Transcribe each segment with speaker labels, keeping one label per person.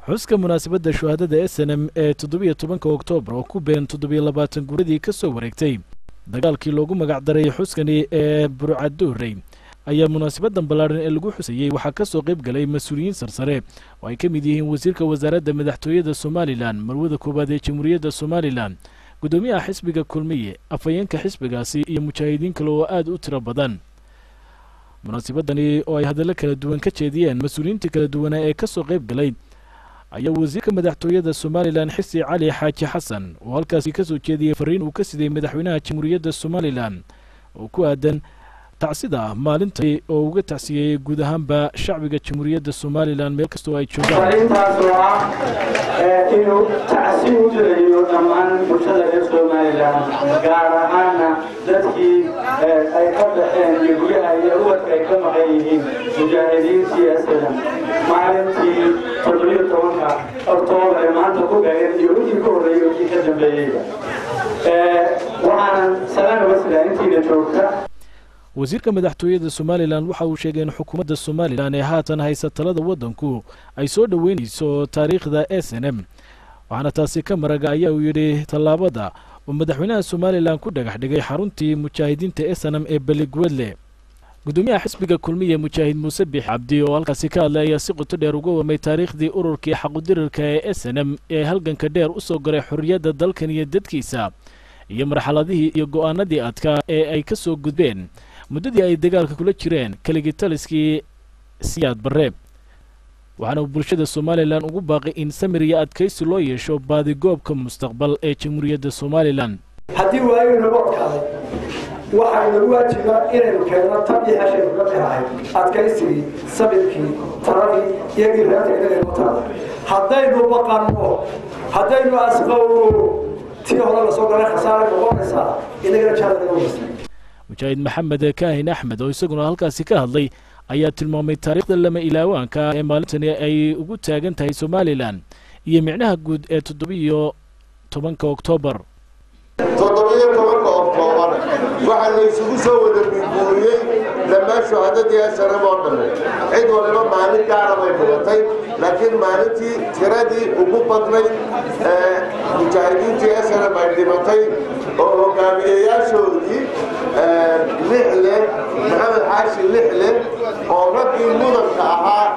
Speaker 1: xuska munaasabadda shuhadada SNM ee 17 Oktoobar oo ku been 27 guuradii ka soo wareegtay dagaalkii loogu magac daray xuskani ee Burcaduurey ayaa munaasabadan ballaaran ee lagu xusayay waxaa ka soo qayb galay mas'uuliyiin sarsare oo ay ka mid yihiin wasiirka wasaaradda madaxtooyada Soomaaliland marwada koobaad ee Jamhuuriyadda Soomaaliland gudoomiyaha xisbiga kulmiye afayeenka xisbigaasi iyo mujaahidiin kale oo aad u tiro badan munaasabadani oo ay hadallo kala duwan ka jeediyeen mas'uuliyiinta kala duwan ee ka soo qayb galay ayaa wasiirka madaxtooyada Soomaaliland Xisi Cali Xaaji Xasan oo halkaas ka soo jeediyay fariin uu ka siday madaxweynaha Jamhuuriyadda Soomaaliland oo ku aadan tacsida maalintii oo uga tacsiyay guud ahaanba shacbiga Jamhuuriyadda Soomaaliland meel kasta oo ay joogaan
Speaker 2: inuu tacsiin u dirayo dhammaan bulshada reer Soomaaliland gaar ahaan dadkii ay ka baxeen guryaha iyo ubadka ay ka maqan yihiin mujaahidiintii SNM maalintii 17 Oktoobar ee maanta ku gaareen iyo wixii ka horreeyay wixii ka dambeeyay waxaan salaam wasila intiina joogta
Speaker 1: wasiirka madaxtooyada Soomaaliland waxa uu sheegay in xukuumadda Soomaaliland ee haatan haysa talada wadanku ay soo dhaweynayso taariikhda SNM waxaana taasi ka maraga ayaa uu yiri talaabada oo madaxweynaha Soomaaliland ku dhagax dhigay xaruntii mujaahidiinta SNM ee Beligwadle gudoomiyaha xisbiga kulmiye mujaahid Muuse Bix Cabdi oo halkaas ka hadlaya si qoto dheer uga warmay taariikhdii ururkii xaquudirirka ee SNM ee halganka dheer u soo garay xorriyadda dalkan iyo dadkiisa iyo marxaladihii iyo go'aanadii adkaa ee ay ka soo gudbeen muddadii ay dagaalka kula jireen kaligii taliskii Siyaad Barre waxaana bulshada Soomaaliland ugu baaqay in samir iyo adkaysi loo yeesho baadi goobka mustaqbal ee Jamhuuriyadda Soomaaliland
Speaker 2: haddii waayo nagu adkaaday waxaa nagu waajibaa inaynu keenno tabii heshay uga tahay adkaysigii sabirkii taradii iyo giraanta inaynu tahay haddaynu baqanno haddaynu asqowno tii hore la soo galay khasaare noqonaysaa inagana jaalada noqonaysaa
Speaker 1: mujaahid Maxamed Kaahin Axmed oo isaguna halkaasi ka hadlay ayaa tilmaamay taariikhda lama ilaawaanka ee maalintani ay ugu taagan tahay Soomaaliland iyo micnaha guud ee 17 Oktoobar
Speaker 3: 17 Oktoobar waxa la isugu soo wada midguuriyay lama shuhadadii SNM oo dhan cid waliba maalin gaar ah bay mudatay laakiin maalintii tiradii ugu badnay mujaahidiintii SNM ay dhimatay oo hogaamiyayaashoodii lixle maxamed xaashi lixle oo raggii mudanka ahaa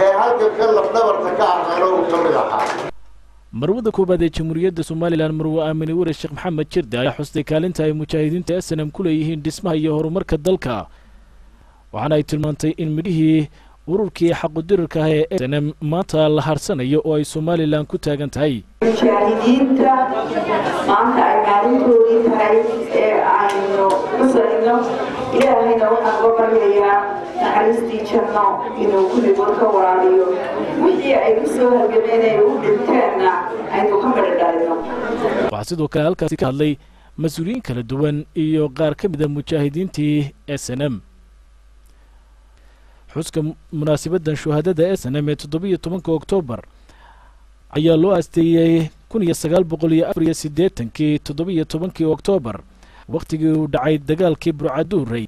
Speaker 3: ee halganka lafdhabarta ka ahaana uu ka mid ahaa
Speaker 1: marwada koobaad ee Jamhuuriyadda Soomaaliland marwo Aamine Ware Sheekh Maxamed Jirde ayaa xustay kaalinta ay mujaahidiinta SNM ku leeyihiin dhismaha iyo horumarka dalka waxaana ay tilmaantay in midhihii ururkii xaquudirirka ee SNM maanta la harsanayo oo ay Soomaaliland ku taagan tahay
Speaker 4: mujaahidiinta maanta ay maalintoodii tahay ee aynu kusayno ilaahayna waxaan uga baryayaa naxariistii janno inuu kulligood ka waraabiyo wixii ay ku soo halgameen ay u dhinteenna aynu ka madhadhalino
Speaker 1: waxaa sidoo kale halkaasi ka hadlay mas-uuliyiin kala duwan iyo qaar ka mid a mujaahidiintii SNM xuska munaasabadan shuhadada SNM ee 17 Oktoobar ayaa loo asteeyay 1984 17 Oktoobar waqtigii uu dhacay dagaalkii Burcaduurey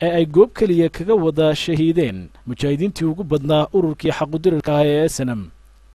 Speaker 1: ee ay goob kaliya kaga wada shahiideen mujaahidiintii ugu badnaa ururkii xaquudirirka ee SNM